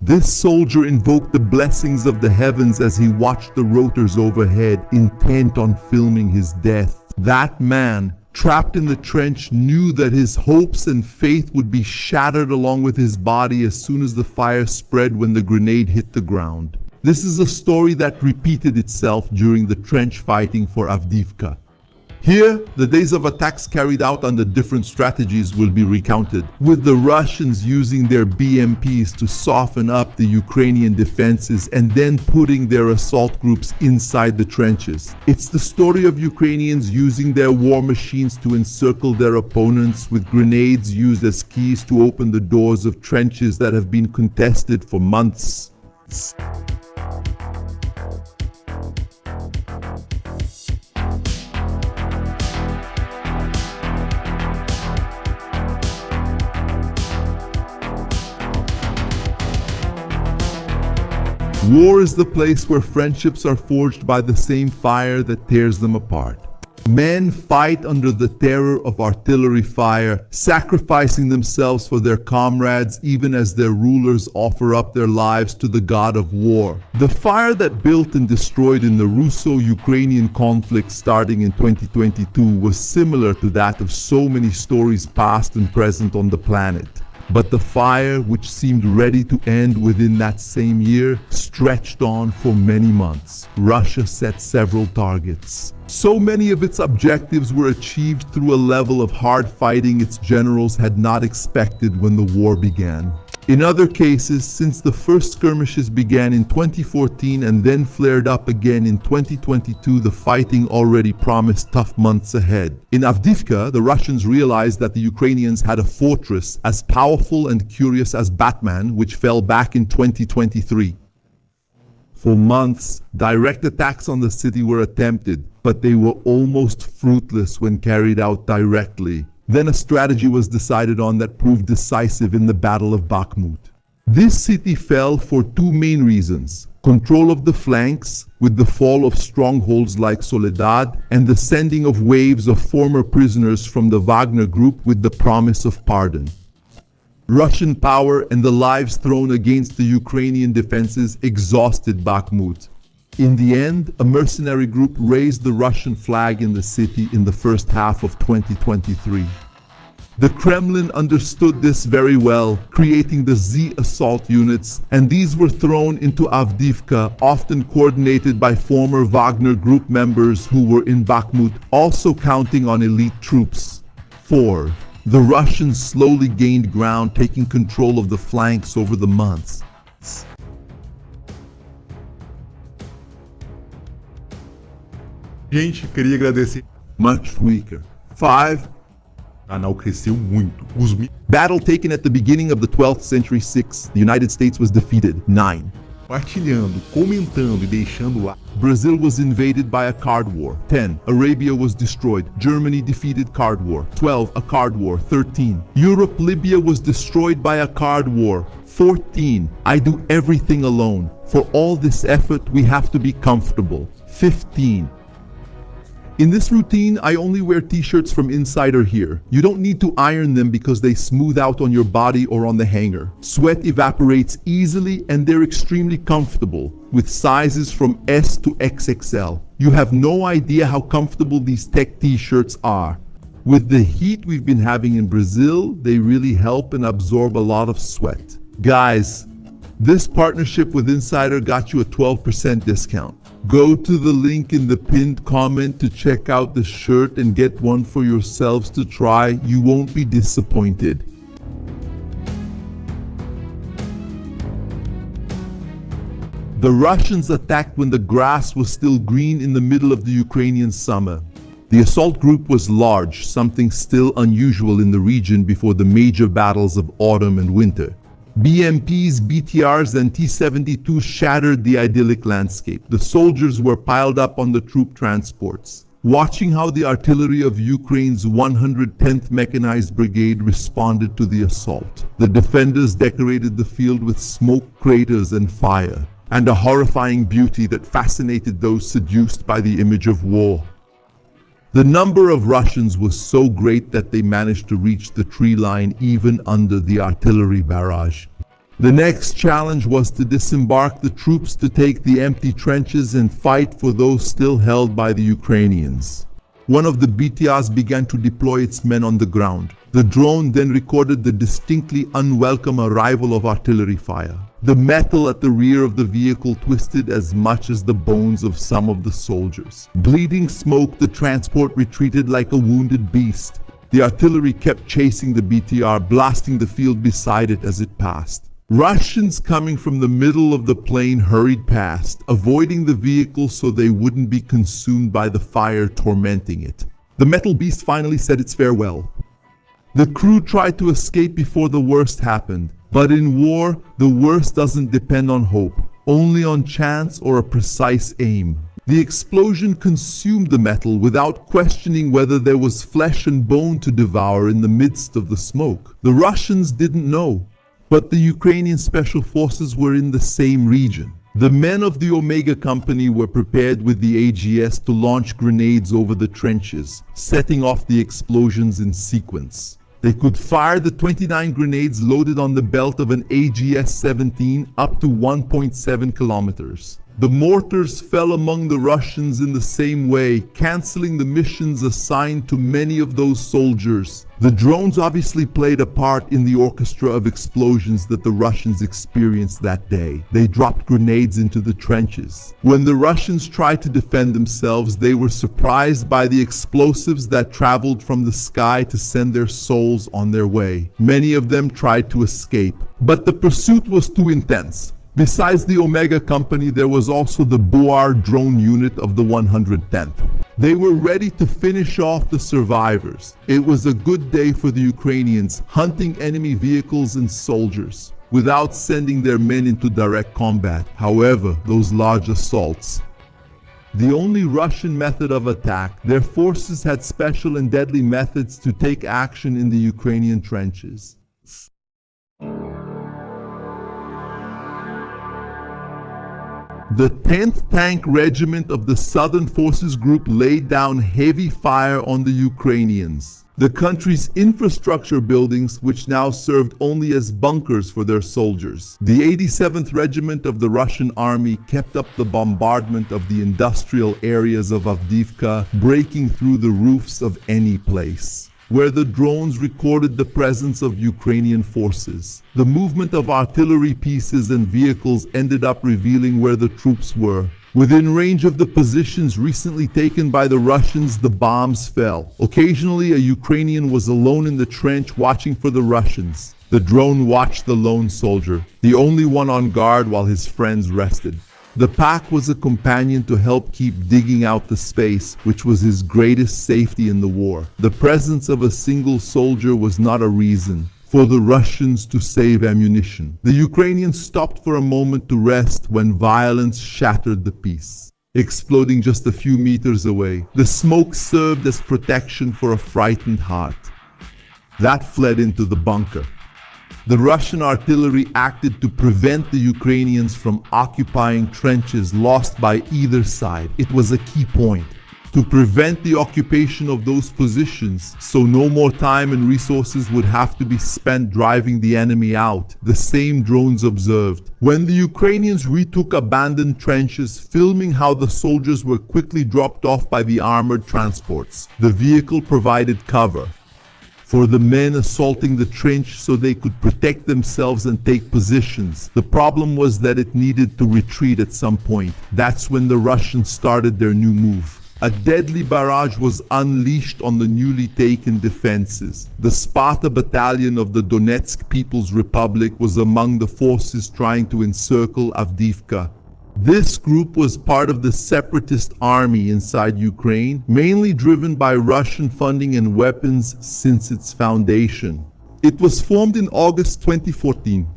This soldier invoked the blessings of the heavens as he watched the rotors overhead, intent on filming his death. That man, trapped in the trench, knew that his hopes and faith would be shattered along with his body as soon as the fire spread when the grenade hit the ground. This is a story that repeated itself during the trench fighting for Avdiivka. Here, the days of attacks carried out under different strategies will be recounted, with the Russians using their BMPs to soften up the Ukrainian defenses and then putting their assault groups inside the trenches. It's the story of Ukrainians using their war machines to encircle their opponents, with grenades used as keys to open the doors of trenches that have been contested for months. War is the place where friendships are forged by the same fire that tears them apart. Men fight under the terror of artillery fire, sacrificing themselves for their comrades even as their rulers offer up their lives to the god of war. The fire that built and destroyed in the Russo-Ukrainian conflict starting in 2022 was similar to that of so many stories past and present on the planet. But the fire, which seemed ready to end within that same year, stretched on for many months. Russia set several targets. So many of its objectives were achieved through a level of hard fighting its generals had not expected when the war began. In other cases, since the first skirmishes began in 2014 and then flared up again in 2022, the fighting already promised tough months ahead. In Avdiivka, the Russians realized that the Ukrainians had a fortress as powerful and curious as Batman, which fell back in 2023. For months, direct attacks on the city were attempted, but they were almost fruitless when carried out directly. Then a strategy was decided on that proved decisive in the Battle of Bakhmut. This city fell for two main reasons: control of the flanks, with the fall of strongholds like Soledad, and the sending of waves of former prisoners from the Wagner group with the promise of pardon. Russian power and the lives thrown against the Ukrainian defenses exhausted Bakhmut. In the end, a mercenary group raised the Russian flag in the city in the first half of 2023. The Kremlin understood this very well, creating the Z assault units, and these were thrown into Avdiivka, often coordinated by former Wagner group members who were in Bakhmut, also counting on elite troops. 4. The Russians slowly gained ground, taking control of the flanks over the months. Gente, queria agradecer. Much weaker. 5. O canal cresceu muito. Battle taken at the beginning of the 12th century. 6. The United States was defeated. 9. Compartilhando, comentando e deixando lá. Brazil was invaded by a card war. 10. Arabia was destroyed. Germany defeated card war. 12. A card war. 13. Europe, Libya was destroyed by a card war. 14. I do everything alone. For all this effort, we have to be comfortable. 15. In this routine, I only wear t-shirts from inside or here. You don't need to iron them because they smooth out on your body or on the hanger. Sweat evaporates easily and they're extremely comfortable, with sizes from S to XXL. You have no idea how comfortable these tech t-shirts are. With the heat we've been having in Brazil, they really help and absorb a lot of sweat. Guys, this partnership with Insider got you a 12% discount. Go to the link in the pinned comment to check out the shirt and get one for yourselves to try. You won't be disappointed. The Russians attacked when the grass was still green in the middle of the Ukrainian summer. The assault group was large, something still unusual in the region before the major battles of autumn and winter. BMPs, BTRs, and T-72 shattered the idyllic landscape. The soldiers were piled up on the troop transports, watching how the artillery of Ukraine's 110th Mechanized Brigade responded to the assault. The defenders decorated the field with smoke craters and fire, and a horrifying beauty that fascinated those seduced by the image of war. The number of Russians was so great that they managed to reach the tree line even under the artillery barrage. The next challenge was to disembark the troops to take the empty trenches and fight for those still held by the Ukrainians. One of the BTRs began to deploy its men on the ground. The drone then recorded the distinctly unwelcome arrival of artillery fire. The metal at the rear of the vehicle twisted as much as the bones of some of the soldiers. Bleeding smoke, the transport retreated like a wounded beast. The artillery kept chasing the BTR, blasting the field beside it as it passed. Russians coming from the middle of the plain hurried past, avoiding the vehicle so they wouldn't be consumed by the fire tormenting it. The metal beast finally said its farewell. The crew tried to escape before the worst happened, but in war, the worst doesn't depend on hope, only on chance or a precise aim. The explosion consumed the metal without questioning whether there was flesh and bone to devour in the midst of the smoke. The Russians didn't know, but the Ukrainian special forces were in the same region. The men of the Omega Company were prepared with the AGS to launch grenades over the trenches, setting off the explosions in sequence. They could fire the 29 grenades loaded on the belt of an AGS-17 up to 1.7 kilometers. The mortars fell among the Russians in the same way, canceling the missions assigned to many of those soldiers. The drones obviously played a part in the orchestra of explosions that the Russians experienced that day. They dropped grenades into the trenches. When the Russians tried to defend themselves, they were surprised by the explosives that traveled from the sky to send their souls on their way. Many of them tried to escape, but the pursuit was too intense. Besides the Omega Company, there was also the BR drone unit of the 110th. They were ready to finish off the survivors. It was a good day for the Ukrainians, hunting enemy vehicles and soldiers, without sending their men into direct combat. However, those large assaults, the only Russian method of attack, their forces had special and deadly methods to take action in the Ukrainian trenches. The 10th Tank Regiment of the Southern Forces Group laid down heavy fire on the Ukrainians. The country's infrastructure buildings, which now served only as bunkers for their soldiers. The 87th Regiment of the Russian Army kept up the bombardment of the industrial areas of Avdiivka, breaking through the roofs of any place where the drones recorded the presence of Ukrainian forces. The movement of artillery pieces and vehicles ended up revealing where the troops were. Within range of the positions recently taken by the Russians, the bombs fell. Occasionally, a Ukrainian was alone in the trench watching for the Russians. The drone watched the lone soldier, the only one on guard while his friends rested. The pack was a companion to help keep digging out the space, which was his greatest safety in the war. The presence of a single soldier was not a reason for the Russians to save ammunition. The Ukrainians stopped for a moment to rest when violence shattered the peace. Exploding just a few meters away, the smoke served as protection for a frightened heart that fled into the bunker. The Russian artillery acted to prevent the Ukrainians from occupying trenches lost by either side. It was a key point to prevent the occupation of those positions, so no more time and resources would have to be spent driving the enemy out, the same drones observed. When the Ukrainians retook abandoned trenches, filming how the soldiers were quickly dropped off by the armored transports, the vehicle provided cover for the men assaulting the trench so they could protect themselves and take positions. The problem was that it needed to retreat at some point. That's when the Russians started their new move. A deadly barrage was unleashed on the newly taken defenses. The Sparta Battalion of the Donetsk People's Republic was among the forces trying to encircle Avdiivka. This group was part of the separatist army inside Ukraine, mainly driven by Russian funding and weapons since its foundation. It was formed in August 2014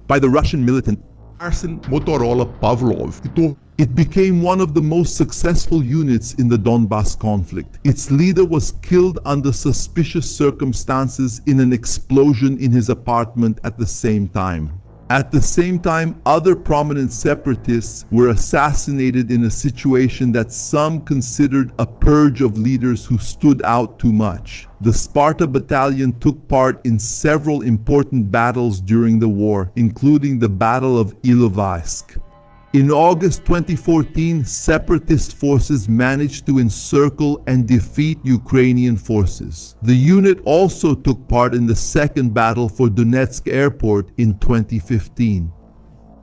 by the Russian militant Arsen Motorola Pavlov. It became one of the most successful units in the Donbas conflict. Its leader was killed under suspicious circumstances in an explosion in his apartment at the same time. At the same time, other prominent separatists were assassinated in a situation that some considered a purge of leaders who stood out too much. The Sparta Battalion took part in several important battles during the war, including the Battle of Ilovaisk. In August 2014, separatist forces managed to encircle and defeat Ukrainian forces. The unit also took part in the second battle for Donetsk airport in 2015.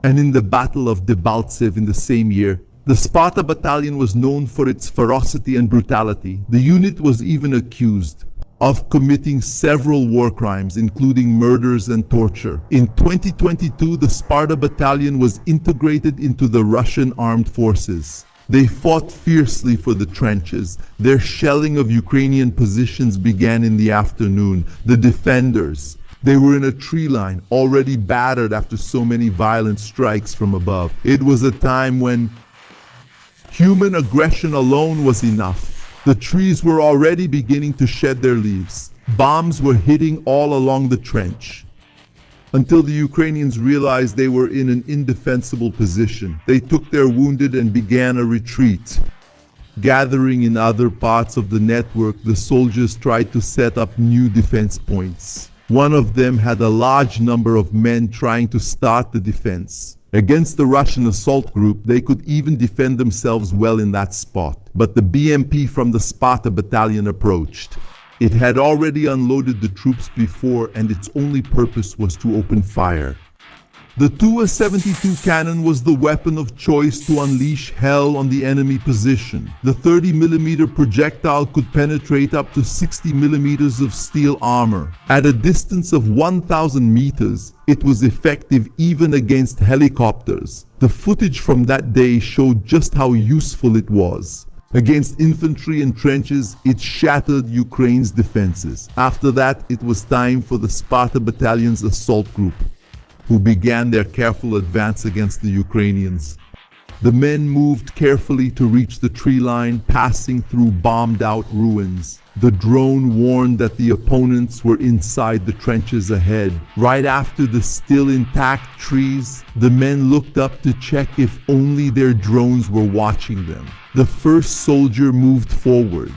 And in the Battle of Debaltseve in the same year, the Sparta Battalion was known for its ferocity and brutality. The unit was even accused of committing several war crimes, including murders and torture. In 2022, the Sparta Battalion was integrated into the Russian armed forces. They fought fiercely for the trenches. Their shelling of Ukrainian positions began in the afternoon. The defenders, they were in a tree line, already battered after so many violent strikes from above. It was a time when human aggression alone was enough. The trees were already beginning to shed their leaves. Bombs were hitting all along the trench, until the Ukrainians realized they were in an indefensible position. They took their wounded and began a retreat. Gathering in other parts of the network, the soldiers tried to set up new defense points. One of them had a large number of men trying to start the defense. Against the Russian assault group, they could even defend themselves well in that spot. But the BMP from the Sparta Battalion approached. It had already unloaded the troops before, and its only purpose was to open fire. The 2A-72 cannon was the weapon of choice to unleash hell on the enemy position. The 30mm projectile could penetrate up to 60mm of steel armor. At a distance of 1,000 meters, it was effective even against helicopters. The footage from that day showed just how useful it was. Against infantry and trenches, it shattered Ukraine's defenses. After that, it was time for the Sparta Battalion's assault group, who began their careful advance against the Ukrainians. The men moved carefully to reach the tree line, passing through bombed-out ruins. The drone warned that the opponents were inside the trenches ahead. Right after the still intact trees, the men looked up to check if only their drones were watching them. The first soldier moved forward.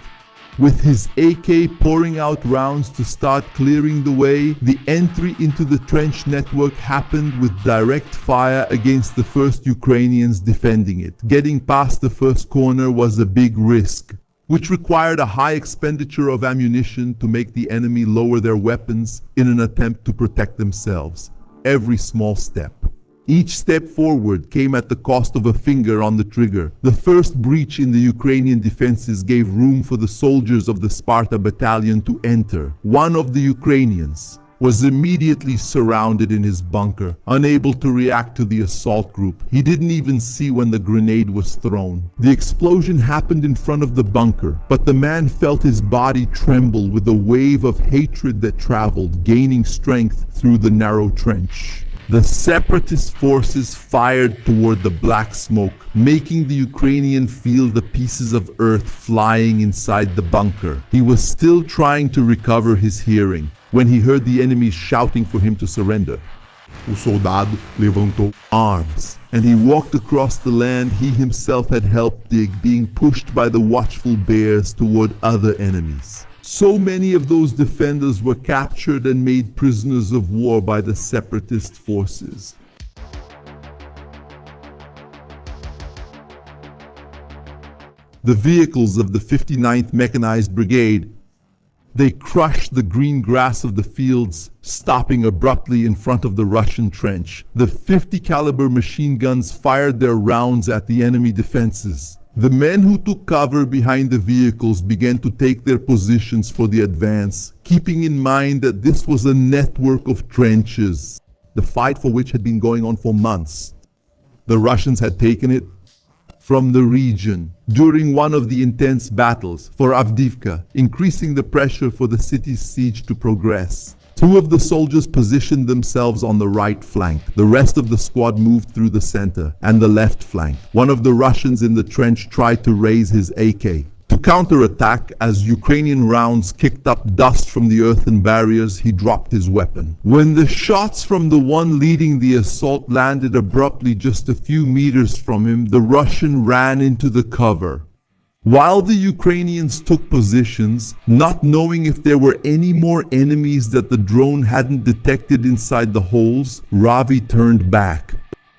With his AK pouring out rounds to start clearing the way, the entry into the trench network happened with direct fire against the first Ukrainians defending it. Getting past the first corner was a big risk, which required a high expenditure of ammunition to make the enemy lower their weapons in an attempt to protect themselves. Every small step, each step forward came at the cost of a finger on the trigger. The first breach in the Ukrainian defenses gave room for the soldiers of the Sparta Battalion to enter. One of the Ukrainians was immediately surrounded in his bunker, unable to react to the assault group. He didn't even see when the grenade was thrown. The explosion happened in front of the bunker, but the man felt his body tremble with a wave of hatred that traveled, gaining strength through the narrow trench. The separatist forces fired toward the black smoke, making the Ukrainian feel the pieces of earth flying inside the bunker. He was still trying to recover his hearing when he heard the enemies shouting for him to surrender. O soldado levantou Arms, and he walked across the land he himself had helped dig, being pushed by the watchful bears toward other enemies. So many of those defenders were captured and made prisoners of war by the separatist forces. The vehicles of the 59th Mechanized Brigade, they crushed the green grass of the fields, stopping abruptly in front of the Russian trench. The 50 caliber machine guns fired their rounds at the enemy defenses. The men who took cover behind the vehicles began to take their positions for the advance, keeping in mind that this was a network of trenches, the fight for which had been going on for months. The Russians had taken it from the region during one of the intense battles for Avdiivka, increasing the pressure for the city's siege to progress. Two of the soldiers positioned themselves on the right flank. The rest of the squad moved through the center and the left flank. One of the Russians in the trench tried to raise his AK to counterattack, as Ukrainian rounds kicked up dust from the earthen barriers, he dropped his weapon. When the shots from the one leading the assault landed abruptly just a few meters from him, the Russian ran into the cover. While the Ukrainians took positions, not knowing if there were any more enemies that the drone hadn't detected inside the holes, Ravi turned back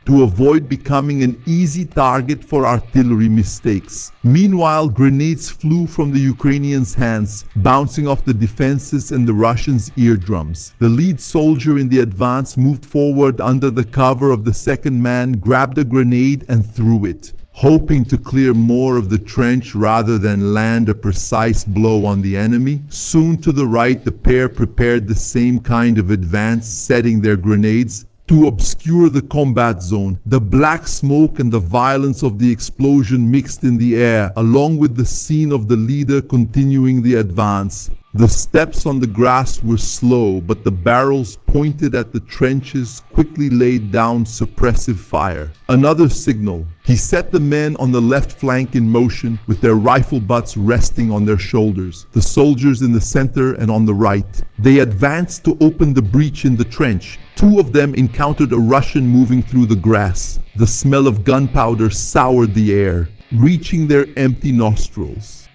to avoid becoming an easy target for artillery mistakes. Meanwhile, grenades flew from the Ukrainians' hands, bouncing off the defenses and the Russians' eardrums. The lead soldier in the advance moved forward under the cover of the second man, grabbed a grenade and threw it, hoping to clear more of the trench rather than land a precise blow on the enemy. Soon to the right, the pair prepared the same kind of advance, setting their grenades to obscure the combat zone. The black smoke and the violence of the explosion mixed in the air, along with the scene of the leader continuing the advance. The steps on the grass were slow, but the barrels pointed at the trenches quickly laid down suppressive fire. Another signal. He set the men on the left flank in motion, with their rifle butts resting on their shoulders. The soldiers in the center and on the right. They advanced to open the breach in the trench. Two of them encountered a Russian moving through the grass. The smell of gunpowder soured the air, reaching their empty nostrils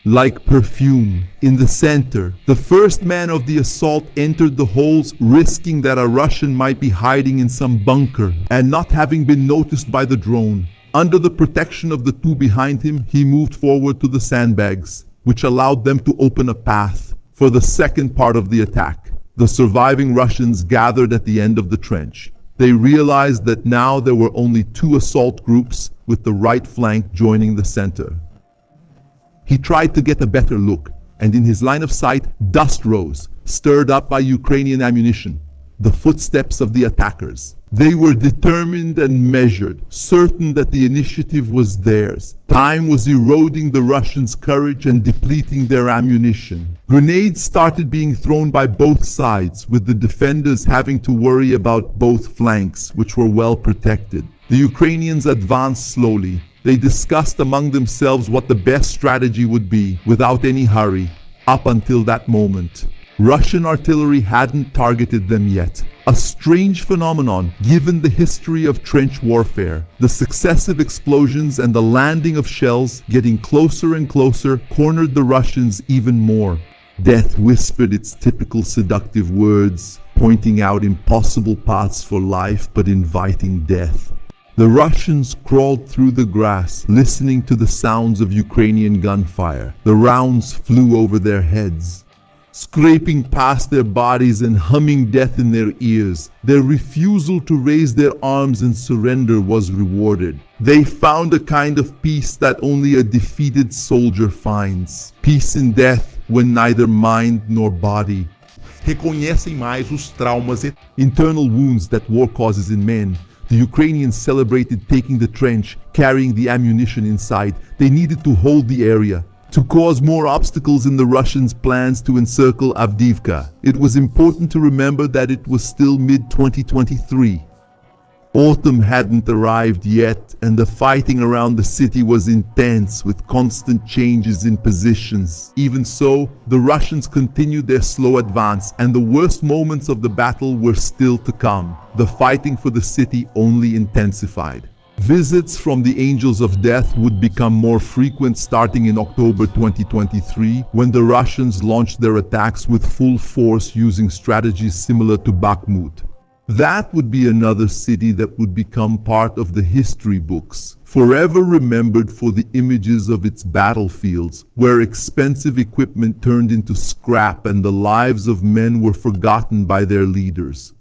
like perfume. In the center, the first man of the assault entered the holes, risking that a Russian might be hiding in some bunker and not having been noticed by the drone. Under the protection of the two behind him, he moved forward to the sandbags, which allowed them to open a path for the second part of the attack. The surviving Russians gathered at the end of the trench. They realized that now there were only two assault groups, with the right flank joining the center. He tried to get a better look, and in his line of sight, dust rose, stirred up by Ukrainian ammunition. The footsteps of the attackers. They were determined and measured, certain that the initiative was theirs. Time was eroding the Russians' courage and depleting their ammunition. Grenades started being thrown by both sides, with the defenders having to worry about both flanks, which were well protected. The Ukrainians advanced slowly. They discussed among themselves what the best strategy would be, without any hurry, up until that moment. Russian artillery hadn't targeted them yet. A strange phenomenon, given the history of trench warfare. The successive explosions and the landing of shells, getting closer and closer, cornered the Russians even more. Death whispered its typical seductive words, pointing out impossible paths for life but inviting death. The Russians crawled through the grass, listening to the sounds of Ukrainian gunfire. The rounds flew over their heads, scraping past their bodies and humming death in their ears. Their refusal to raise their arms and surrender was rewarded. They found a kind of peace that only a defeated soldier finds. Peace in death, when neither mind nor body reconhecem mais os traumas e internal wounds that war causes in men. The Ukrainians celebrated taking the trench, carrying the ammunition inside. They needed to hold the area, to cause more obstacles in the Russians' plans to encircle Avdiivka. It was important to remember that it was still mid-2023. Autumn hadn't arrived yet, and the fighting around the city was intense, with constant changes in positions. Even so, the Russians continued their slow advance, and the worst moments of the battle were still to come. The fighting for the city only intensified. Visits from the Angels of Death would become more frequent starting in October 2023, when the Russians launched their attacks with full force using strategies similar to Bakhmut. That would be another city that would become part of the history books, forever remembered for the images of its battlefields, where expensive equipment turned into scrap and the lives of men were forgotten by their leaders.